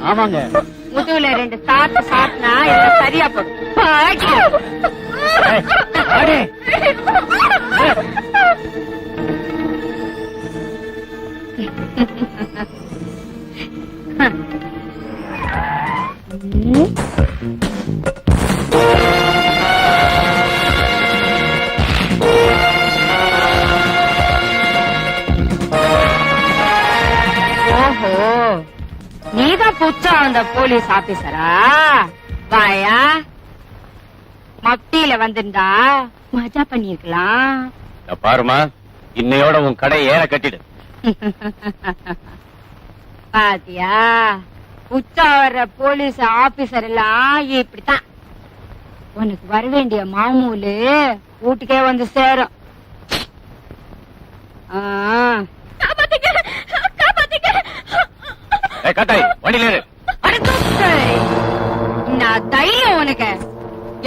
ஆமாங்க, முதுகுல 2 சாத்து சாத்துனா சரியா போடும். ஓஹோ, நீதான் புச்சா அந்த போலீஸ் ஆபீசரா? வாயா, மப்டியில வந்திருந்தா மஜா பண்ணிருக்கலாம். பாருமா, இன்னையோட உன் கடை ஏற கட்டிடு. பாத்தியா, புச்சா வர்ற போலீஸ் ஆபீசர் எல்லாம் இப்படித்தான். உனக்கு வர வேண்டிய மாமூலு வீட்டுக்கே வந்து சேரும். கட்டாய் வண்டியில நான் தைரியம் உனக்கு.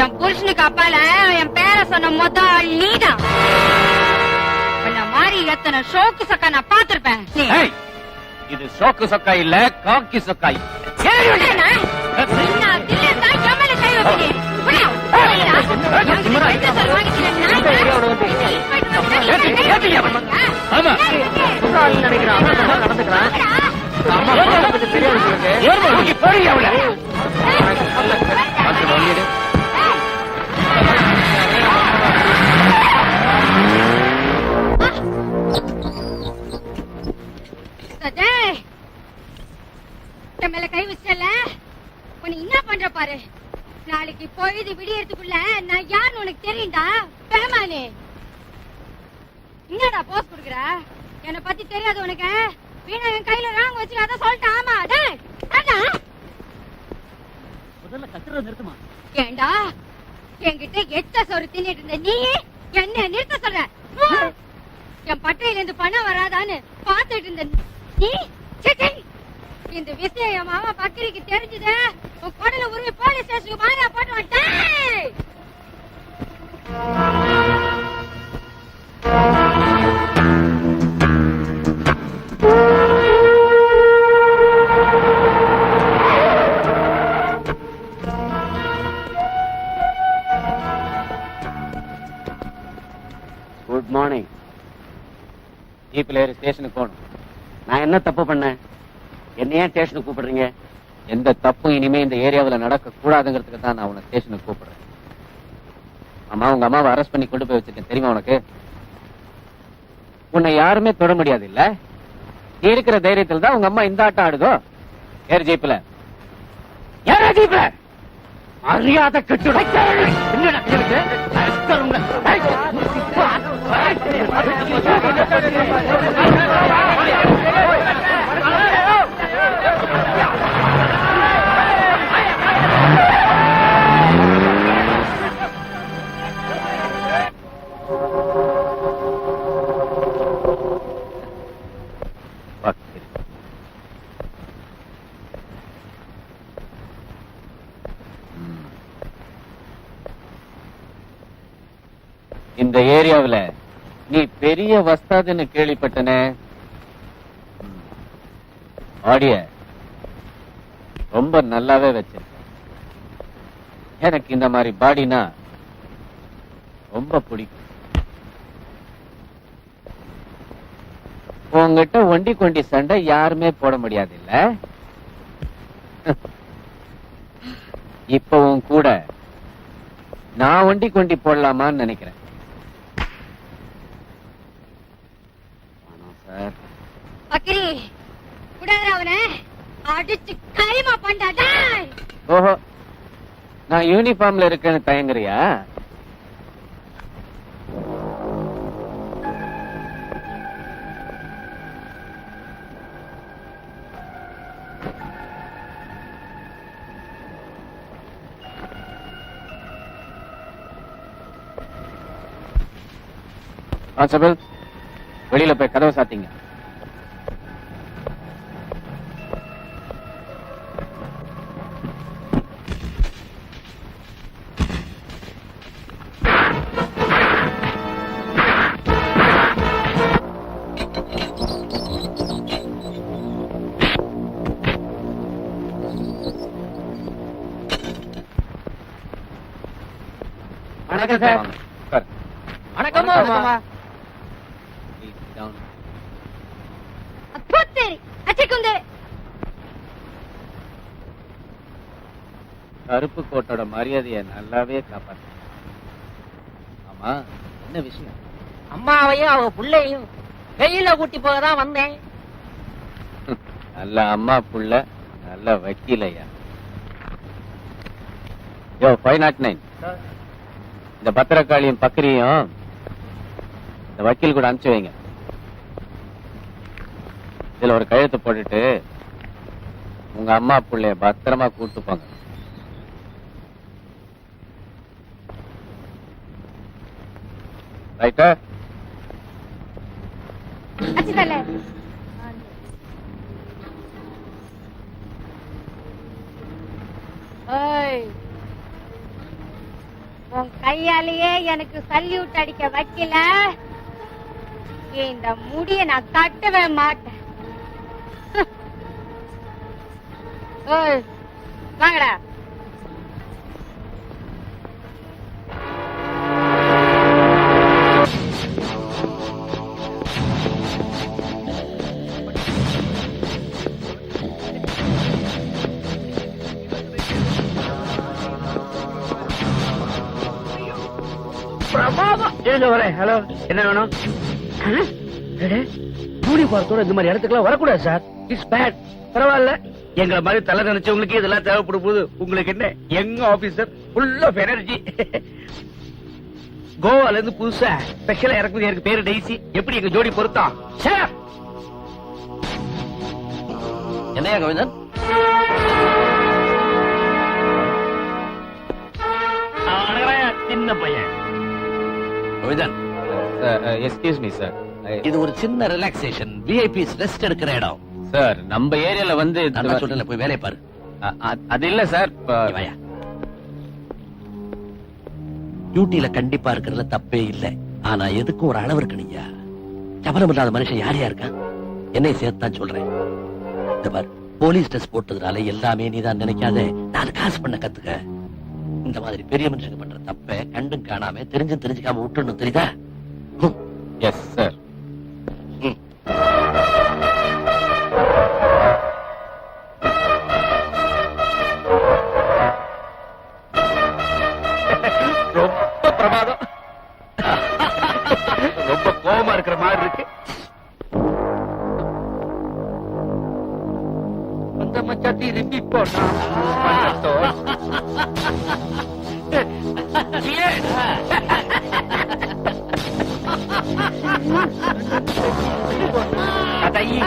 என் புருஷனுக்கு அப்பால என் பேரை சொன்ன முதல் நீதான். இந்த மாதிரி எத்தனை ஷோக்கு சொக்கா நான் பாத்திருப்பேன். இது ஷோக்கு சொக்கா இல்ல, காக்கி சொக்கா. மேல கை வச்சல உன்னை என்ன பண்ற பாரு. நாளைக்கு பொழுது விடியறதுக்குள்ள நான் யாருன்னு உனக்கு தெரியும்டா பேமானே. என்னடா போஸ் குடுக்குற? என்னை பத்தி தெரியாது உனக்கு? வீணா என் கையில ராங்க வச்சு அதான் சொல்லிட்டேன். ஆமா முதல்ல கத்துறது நிறுத்துமா? ஏண்டா என்கிட்ட எச்ச சோறு தின்னுட்டு இருந்த நீ என்ன நிறுத்த சொல்ற? என் பட்டையில இருந்து பணம் வராதான்னு பாத்துட்டு இருந்த நீ இந்த விஷயம் என் மாமா பக்கிரிக்கு தெரிஞ்சது. உன் கொடல உருவி போலீஸ் ஸ்டேஷனுக்கு மாறியா போட்டு வந்துட்டேன். Good morning. ஜீப்ல ஏறி ஸ்டேஷனுக்கு போகணும். நான் என்ன தப்பு பண்ணேன்? என்ன ஏன் ஸ்டேஷனுக்கு கூப்பிடுறீங்க? எந்த தப்பும் இனிமே இந்த ஏரியாவில் நடக்க கூடாதுங்கிறதுக்கு தான் நான் உன்னை ஸ்டேஷனுக்கு கூப்பிடுறேன். அம்மா, உங்க அம்மாவை அரெஸ்ட் பண்ணி கொண்டு போய் வச்சிருக்கேன் தெரியுமா உனக்கு? உன்னை யாருமே தொட முடியாது இல்ல? இருக்கிற தைரியத்தில் தான் உங்க அம்மா இந்த ஆட்டம் ஆடுதோ. ஏறு ஜீப்ல. ஏற ஜீப்ல. மரியாதை கட்டுட. இந்த ஏரியாவுல நீ பெரிய வஸ்தாதுன்னு கேள்விப்பட்டனே. ஆடிய ரொம்ப நல்லாவே வச்சிருக்க. எனக்கு இந்த மாதிரி பாடினா ரொம்ப பிடிக்கும். உங்ககிட்ட ஒண்டி கொண்டி சண்டை யாருமே போட முடியாது இல்ல? இப்பவும் கூட நான் ஒண்டி கொண்டி போடலாமான்னு நினைக்கிறேன். சார். பக்கிரி விடாத அவனை அடிச்சு கைமா பண்ணாடா. ஓஹோ, நான் யூனிஃபார்ம்ல இருக்கேன்னு தயங்குறியா? கான்ஸ்டபிள், வெளியில போய் கதவை சாத்திங்க. வணக்கம் சார். சார் வணக்கம்மா. அப்போத்தேரி அச்சிக்குந்தே. கருப்பு கோட்டோட மரியாதையை நல்லாவே காப்பாத்து. ஆமா, என்ன விஷயம்? அம்மாவையும் அவங்க புள்ளையும் வெயில கூட்டி போக தான் வந்தேன். நல்ல அம்மா புள்ள, நல்ல வக்கீலையா. யோ 509, இந்த பத்திரக்காளியும் பக்கிரியும் இந்த வக்கீல் கூட அனுப்பிச்சு வைங்க. இதுல ஒரு கையெழுத்து போட்டுட்டு உங்க அம்மா புள்ளைய பத்திரமா கூட்டு போங்க. ரைட்டா? அச்சி தல. ஏய், உன் கையாலேயே எனக்கு சல்யூட் அடிக்க வைக்கல, இந்த முடிய நான் தட்டவே மாட்டேன். ஏய், வாங்கடா. ஹலோ, என்ன வேணும்? யூனிஃபார்த்தோட இந்த மாதிரி இடத்துக்குலாம் வரக்கூடாது சார். It's bad. பரவாயில்ல, எங்களை மாதிரி தலை நினைச்சவங்களுக்கு இதெல்லாம் தேவைப்படும் போது உங்களுக்கு என்ன, எங்க ஆபீசர் ஃபுல் ஆஃப் எனர்ஜி. கோவால இருந்து புதுசா ஸ்பெஷலா இறக்குது, எனக்கு பேரு டெய்ஸி. எப்படி எங்க ஜோடி பொருத்தம் சார்? என்னையா கோவிந்தன்? சின்ன பையன் கோவிந்தன், எஸ்கியூஸ் மீ சார். இது ஒரு சின்ன ரிலாக்ஸேஷன், விஐபிஸ் ரெஸ்ட் எடுக்கிற இடம். சார், நம்ம ஏரியால வந்து நான் சொல்றேன், போய் வேலையை பாரு. அது இல்ல சார். நீ வாயா. டியூட்டில கண்டிப்பா இருக்கிறதுல தப்பே இல்ல, ஆனா எதுக்கும் ஒரு அளவு இருக்கணும்யா. சபலம் இல்லாத மனுஷன் யார் இருக்கான்? என்னை சேர்த்தான் சொல்றேன். இந்த பாரு, போலீஸ் ட்ரெஸ் போட்டதுனால எல்லாமே நீதான் நினைக்காத. 4 காசு பண்ண கத்துக்க. இந்த மாதிரி பெரிய மனுஷங்க பண்ற தப்ப கண்டும் காணாம தெரிஞ்சும் தெரிஞ்சுக்காம விட்டுணும், தெரியுதா? Yes sir. ரொம்ப பிரமாதம். ரொம்ப கோபமா இருக்கிற மாதிரி இருக்கு. அந்த மச்சாத்தி ரிப்பீட் போனா தாயி.